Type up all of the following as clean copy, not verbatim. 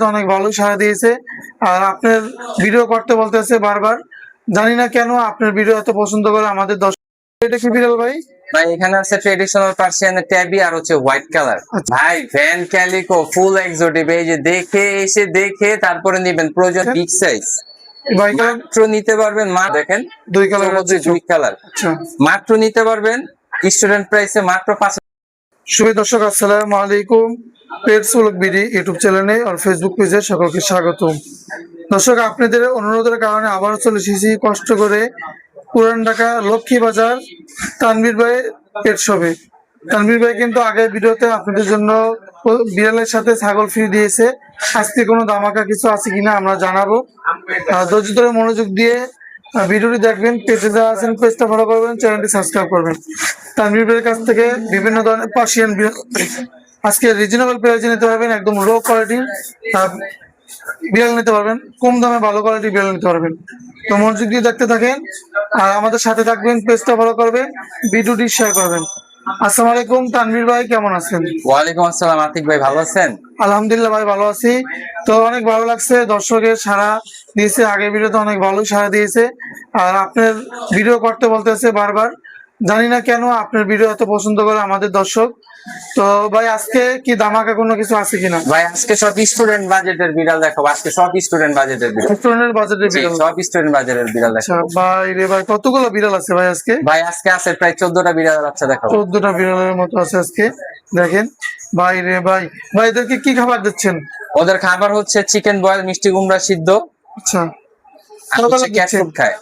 অনেক ভালো সাড়া দিয়েছে। আর আপনার ভিডিও করতে বলতেছে বারবার, জানি না কেন আপনার ভিডিও এত পছন্দ করে আমাদের দর্শক। এটা কি বিড়াল ভাই? ভাই এখানে আছে ট্রেডিশনাল পার্সিয়ান ট্যাবি আর হচ্ছে হোয়াইট কালার। ভাই ভ্যান ক্যালিকো ফুল এক্সোটিক, এই যে দেখে তারপরে নেবেন, প্রয়োজন বিগ সাইজ ভাই মাত্র নিতে পারবেন। দেখেন দুই কালার আছে, দুই কালার আচ্ছা মাত্র নিতে পারবেন স্টুডেন্ট প্রাইসে মাত্র 5। শুভ দর্শক, আসসালামু আলাইকুম। পেটস ব্লগ বিডি ইউটিউব চ্যানেলে আর ফেসবুক পেজে সকলকে স্বাগতম। দর্শক, আপনাদের অনুরোধের কারণে আবারও চলে এসেছি কষ্ট করে পুরান ঢাকা লক্ষ্মী বাজার তানভীর ভাই পেট শপে। তানভীর ভাই কিন্তু আগের ভিডিওতে আপনাদের জন্য বিড়ালের সাথে ছাগল ফ্রি দিয়েছে। আজকে কোনো ধামাকা কিছু আছে কিনা আমরা জানাবো। ধৈর্য ধরে মনোযোগ দিয়ে ভিডিওটি দেখবেন। পেজে যারা আছেন পেজটা ফলো করবেন, চ্যানেলটি সাবস্ক্রাইব করবেন। তানভীর ভাইয়ের কাছ থেকে বিভিন্ন ধরনের পার্সিয়ান বিড়াল আজকে রিজনেবল প্রাইসে নিতে পারবেন। একদম লো কোয়ালিটি বিড়াল নিতে পারবেন, কম দামে ভালো কোয়ালিটি বিড়াল নিতে পারবেন। তো মনোযোগ দিয়ে দেখতে থাকেন আর আমাদের সাথে থাকবেন, পেজটা ফলো করবেন, ভিডিওটি শেয়ার করবেন। আসসালামু আলাইকুম তানভীর ভাই, কেমন আছেন? ওয়ালাইকুম আসসালাম আতিক ভাই, ভালো আছেন? আলহামদুলিল্লাহ ভাই, ভালো আছি। তো অনেক ভালো লাগছে, দর্শকের সাড়া দিয়েছে, আগের ভিডিওতে অনেক ভালো সাড়া দিয়েছে। আর আপনার ভিডিও করতে বলতেছে বারবার, জানি না কেন আপনার ভিডিও এত পছন্দ করে আমাদের দর্শক। তো ভাই আজকে কি ধামাকা কোনো কিছু আছে কিনা? ভাই আজকে সব স্টুডেন্ট বাজেটের বিড়াল দেখাবো। আজকে সব স্টুডেন্ট বাজেটের বিড়াল, স্টুডেন্টের বাজেটের বিড়াল, সব স্টুডেন্ট বাজেটের বিড়াল দেখাবো। আচ্ছা ভাই রে ভাই, কতগুলো বিড়াল আছে ভাই আজকে? ভাই আজকে আছে প্রায় 14টা বিড়াল বাচ্চা দেখাবো। 14টা বিড়ালের মতো আছে আজকে, দেখেন। ভাই রে ভাই, ভাই এদেরকে কি খাবার দিচ্ছেন? ওদের খাবার হচ্ছে চিকেন বয়েল, মিষ্টি কুমড়া সিদ্ধ, আচ্ছা আর হচ্ছে ক্যাট ফুড খায়।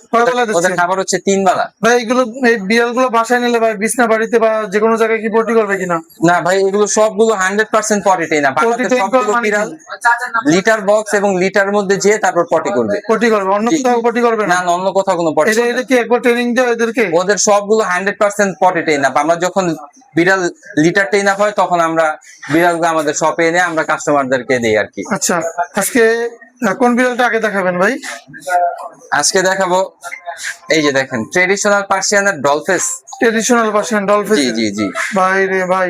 ওদের খাবার হচ্ছে 3 বেলা। ভাই এগুলো, এই বিড়ালগুলো বাসায় নিলে ভাই বিছনা বাড়িতে বা যে কোনো জায়গায় কি পটি করবে কিনা? না ভাই, এগুলো সবগুলো 100% পটিতেই না, বাসাতে সবগুলো বিড়াল লিটার বক্স এবং লিটার মধ্যে যেয়ে তারপর পটি করবে। পটি করবে, অন্য কোথাও পটি করবে না? না, অন্য কোথাও কোনো পটি। এটা কি একবার ট্রেনিং দেয় এদেরকে? ওদের সবগুলো 100% পটিতেই না। আমরা যখন বিড়াল লিটার টেইন আপ হয় তখন আমরা বিড়ালগুলো আমাদের শপে এনে আমরা কাস্টমারদেরকে দিই আর কি। আচ্ছা, আজকে কোন বিড়ালটা আগে দেখাবেন ভাই? আজকে দেখাবো, এই যে দেখেন ট্রেডিশনাল পার্সিয়ানের ডলফেস। ট্রেডিশনাল পার্সিয়ান ডলফিন, জি জি জি। ভাই রে ভাই,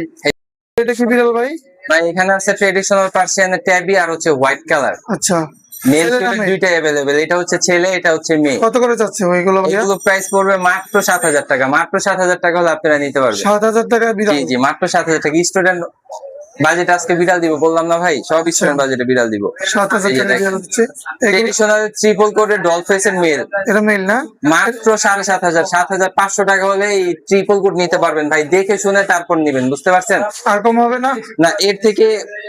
এটা কি বিড়াল ভাই? ভাই এখানে আছে ট্রেডিশনাল পার্সিয়ানের ট্যাবি আর হচ্ছে হোয়াইট কালার। আচ্ছা, মেল ফিমেল দুইটাই अवेलेबल। এটা হচ্ছে ছেলে, এটা হচ্ছে মেয়ে। কত করে যাচ্ছে ওইগুলো ভাইয়া? এগুলো প্রাইস পড়বে মাত্র 7000 টাকা। মাত্র 7000 টাকা হলে আপনারা নিতে পারবেন। 7000 টাকা বিড়াল? জি জি, মাত্র 7000 টাকা। স্টুডেন্ট বাজেট আজকে বিড়াল দিব, বললাম না ভাই, সব স্টুডেন্ট বাজেটে বিড়াল দিব। 7000 টাকা বিড়াল হচ্ছে। ট্রেডিশনাল ট্রিপল কোটের ডলফেসের মেল, এটা মেল না? মাত্র 7500, 7500 টাকা হলে এই ট্রিপল কোট নিতে পারবেন ভাই। দেখে শুনে তারপর নেবেন, বুঝতে পারছেন? আর কম হবে না? না, এর থেকে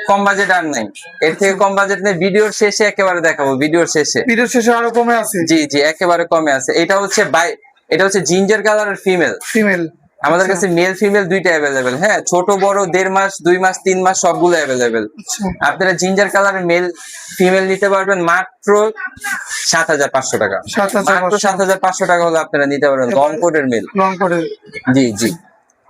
কম বাজেট আর নাই। এর থেকে কম বাজেট নেই, ভিডিওর শেষে একেবারে দেখাবো। ভিডিওর শেষে, ভিডিও শেষে আরো কমে আছে? জি জি, একেবারে কমে আছে। এটা হচ্ছে এটা হচ্ছে জিঞ্জার কালারের ফিমেল। ফিমেল আমাদের কাছে মেল ফিমেল দুইটা अवेलेबल। হ্যাঁ, ছোট বড় 1.5 মাস 2 মাস 3 মাস সবগুলো अवेलेबल। আপনারা জিঞ্জার কালারের মেল ফিমেল নিতে পারবেন মাত্র 7500 টাকা। মাত্র 7500 টাকা হলে আপনারা নিতে পারবেন লং কোটের মেল। লং কোটের, জি জি।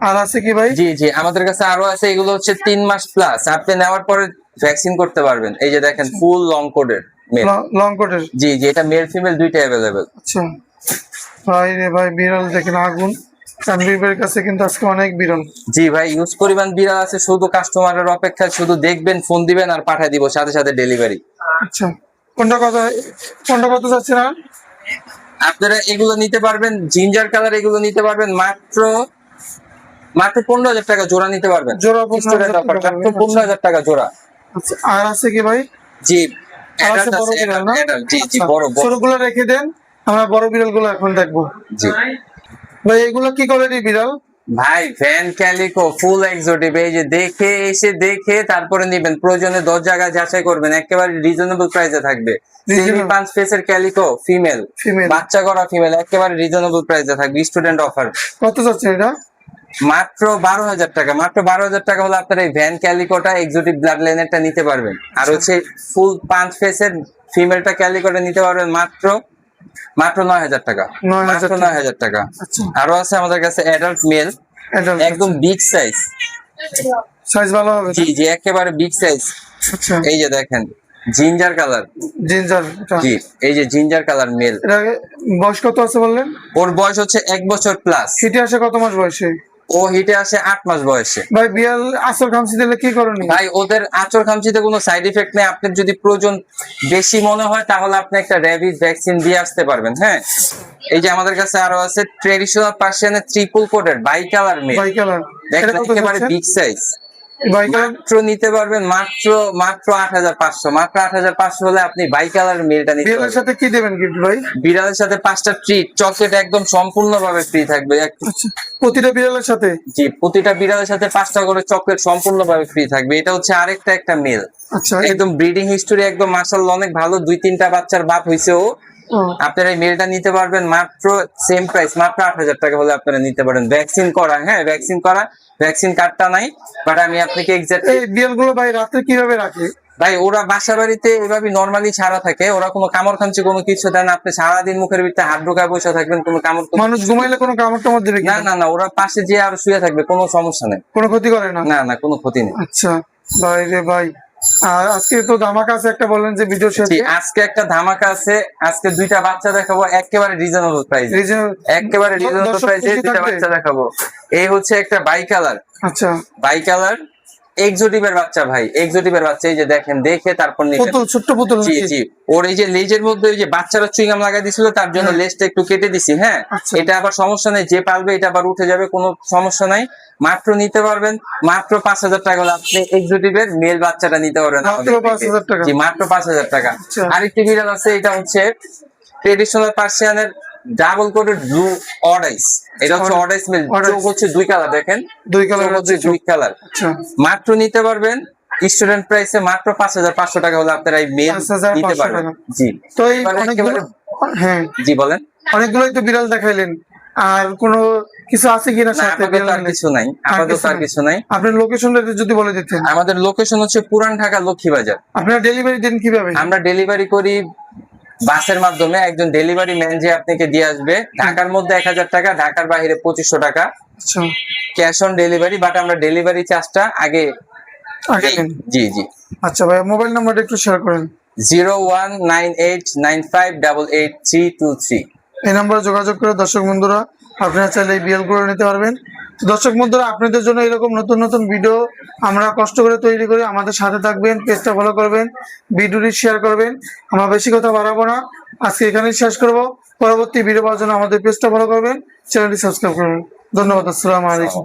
আর আছে কি ভাই? জি জি, আমাদের কাছে আরো আছে। এগুলো হচ্ছে 3 মাস প্লাস, আপনি নেওয়ার পরে ভ্যাকসিন করতে পারবেন। এই যে দেখেন ফুল লং কোটের মেল। লং কোটের, জি জি, এটা মেল ফিমেল দুইটা अवेलेबल। আচ্ছা ভাই রে ভাই, বিড়াল দেখেন আগুন। তানভীর ভাইয়ের কাছে কিন্তু আজকে অনেক বিড়াল। জি ভাই, ইউজ পরিমাণ বিড়াল আছে। শুধু কাস্টমারের অপেক্ষা, শুধু দেখবেন, ফোন দিবেন আর পাঠিয়ে দিব সাথে সাথে ডেলিভারি। আচ্ছা, কোনটা কত যাচ্ছে না? আপনারা এগুলো নিতে পারবেন, জিঞ্জার কালার এগুলো নিতে পারবেন মাত্র 15000 টাকা জোড়া নিতে পারবেন। জোড়া 15,000 টাকা। মাত্র 15000 টাকা জোড়া। আচ্ছা, আর আছে কি ভাই? জি, আর আছে বড় বিড়াল না? জি জি, আচ্ছা, বড় বড়। ছোটগুলো রেখে দেন, আমরা বড় বিড়ালগুলো এখন দেখবো। জি ভাই এগুলো কি কোয়ালিটি বিড়াল? ভাই ভ্যান ক্যালিকো ফুল এক্সোটিক, এই যে দেখে তারপরে নেবেন। প্রয়োজনে 10 জায়গায় যাচাই করবেন, একেবারে রিজনেবল প্রাইসে থাকবে। সেমি পাঁচ ফেসের ক্যালিকো ফিমেল, বাচ্চা করা ফিমেল, একেবারে রিজনেবল প্রাইসে থাকবে। Student offer. কত যাচ্ছে এটা? মাত্র 12000 টাকা। মাত্র 12000 টাকা হলে আপনার এই ভ্যান ক্যালিকোটা এক্সোটিক ব্লাড লাইনেরটা নিতে পারবেন। আর হচ্ছে ফুল পাঁচ ফেসের ফিমেলটা ক্যালিকোটা নিতে পারবেন মাত্র 9000 টাকা। মাত্র 9000 টাকা। আরো আছে আমাদের কাছে অ্যাডাল্ট মেল, একদম বিগ সাইজ। সাইজ ভালো হবে? জি জি, একেবারে বিগ সাইজ। আচ্ছা, এই যে দেখেন জিঞ্জার কালার। জিঞ্জার, জি, এই যে জিঞ্জার কালার মেল। এটা বয়স কত আছে বললেন? ওর বয়স হচ্ছে 1 বছর প্লাস। হিটে আসে কত মাস বয়সে? ও হিটে আসে 8 মাস বয়সে। ভাই বিড়াল আসর খামচি দিলে কি করণীয়? ভাই ওদের আঁচড় খামচিতে কোনো সাইড ইফেক্ট নেই, আপনার যদি প্রয়োজন বেশি মনে হয় তাহলে আপনি একটা র্যাবিস ভ্যাকসিন দিয়ে আসতে পারবেন। হ্যাঁ, এই যে আমাদের কাছে আরো আছে ট্রেডিশনাল পার্সিয়ানের triple coated bicolour male, bicolour, দেখেন এটা কত একেবারে যাচ্ছে? Big size. বাই কালার মাত্র নিতে পারবেন মাত্র মাত্র 8,500, মাত্র 8,500 হলে আপনি বাই কালার মেলটা নিতে বিড়ালের পারবেন। সাথে কি দেবেন গিফট ভাই? বিড়ালের সাথে 5টা ট্রিট চকলেট একদম সম্পূর্ণভাবে ফ্রি থাকবে। আচ্ছা, প্রতিটা বিড়ালের সাথে? জি, প্রতিটা বিড়ালের সাথে 5টা করে চকলেট সম্পূর্ণভাবে ফ্রি থাকবে। এটা হচ্ছে আরেকটা একটা মেল, আচ্ছা, একদম ব্রিডিং হিস্টোরি একদম মাশাআল্লাহ অনেক ভালো, 2-3টা বাচ্চার বাপ হইছে ও। ও, আপনারা এই মেলটা নিতে পারবেন মাত্র সেম প্রাইস, মাত্র 8,000 টাকা হলে আপনারা নিতে পারেন। ভ্যাকসিন করা, হ্যাঁ ভ্যাকসিন করা, ভ্যাকসিন কার্ডটা নাই, বাট আমি আপনাকে এক্সাক্ট। এই বিড়ালগুলো ভাই রাতে কিভাবে রাখে? ভাই ওরা বাসা বাড়িতে এভাবে নরমালি ছাড়া থাকে, ওরা কোনো কামড় খামচি কোনো কিছু দেন, আপনি সারাদিন মুখের ভিতরে হাত ঢোকায় বসে থাকবেন, কোনো কামড় মানুষ ঘুমাইলে কোনো কামড় টামড় দেবে কি? না না না, ওরা পাশে যে আর শুয়ে থাকবে, কোনো সমস্যা নেই। কোনো ক্ষতি করে না? না না, কোনো ক্ষতি নেই। আচ্ছা ভাই রে ভাই, আর আজকে তো ধামাকা আছে একটা বললেন যে ভিডিও জি, শেষে আজকে একটা ধামাকা আছে, আজকে 2টা বাচ্চা দেখাবো একেবারে রিজনেবল প্রাইস, একেবারে রিজনেবল দর্শক প্রাইসে খুশি 2টা থাকবে? বাচ্চা দেখাবো। এই হচ্ছে একটা বাই কালার, আচ্ছা, বাই কালার এক্সোটিভের বাচ্চা ভাই, এক্সোটিভের বাচ্চা, এই যে দেখেন, দেখে তারপর নিবেন। পুতুল, ছোট্ট পুতুল জি নাকি? জি, ওর এই যে লেজের মধ্যে ওই যে বাচ্চারা চুইংগাম লাগাই দিছিল, তার জন্য হ্যাঁ। লেজটা একটু কেটে দিছি। হ্যাঁ, আচ্ছা। এটা আবার সমস্যা নেই, যে পারবে এটা আবার উঠে যাবে, কোনো সমস্যা নাই। মাত্র নিতে পারবেন মাত্র 5,000 টাকা হলে আপনি এক্সোটিভের মেল বাচ্চাটা নিতে পারবেন মাত্র আমাদের থেকে। 5,000 টাকা? জি, মাত্র 5,000 টাকা। আচ্ছা। আরেকটি বিড়াল আছে, এটা হচ্ছে ট্রেডিশনাল পার্সিয়ানের ডাবল কোটেড ব্লু অডাইস। এটা হচ্ছে অডাইস মেল, Odyssey। চোখ হচ্ছে 2 কালার, দেখেন দুই কালার চোখ হচ্ছে 2 কালার। আচ্ছা, মাত্র নিতে পারবেন স্টুডেন্ট প্রাইসে মাত্র 5,500 টাকা হলে আপনারা এই মেল 5,500 নিতে পারবেন। টাকা। জি, তো এই এবার অনেকগুলো, হ্যাঁ জি বলেন। অনেকগুলোই তো বিড়াল দেখাইলেন, আর কোনো কিছু আছে কিনা না, সাথে আপাতত বিড়াল আর নিলে? কিছু নাই, আপাতত আর কিছু নাই। আপনার লোকেশনটা যদি বলে দিতেন। আমাদের লোকেশন হচ্ছে পুরান ঢাকা লক্ষ্মীবাজার। আপনারা ডেলিভারি দেন কিভাবে? আমরা ডেলিভারি করি বাসের মাধ্যমে, একজন ডেলিভারি ম্যান যে আপনাকে দিয়ে আসবে। ঢাকার মধ্যে 1,000 টাকা, ঢাকার বাইরে 2,500 টাকা আচ্ছা, ক্যাশ অন ডেলিভারি, বাট আমরা ডেলিভারি চার্জটা আগে আগে দেই। দেন। জি জি, আচ্ছা ভাই, মোবাইল নাম্বারটা একটু শেয়ার করেন। 019895888323। এই নাম্বারে যোগাযোগ করে দর্শক বন্ধুরা আপনারা চাইলে এই বিড়ালগুলো নিতে পারবেন। দর্শক বন্ধুরা, আপনাদের জন্য এরকম নতুন নতুন ভিডিও আমরা কষ্ট করে তৈরি করি, আমাদের সাথে থাকবেন, পেজটা ফলো করবেন, ভিডিওটি শেয়ার করবেন। আমরা বেশি কথা বাড়াবো না, আজকে এখানেই শেষ করব। পরবর্তী ভিডিও পাওয়ার জন্য আমাদের পেজটা ফলো করবেন, চ্যানেলটি সাবস্ক্রাইব করবেন। ধন্যবাদ, আসসালামু আলাইকুম।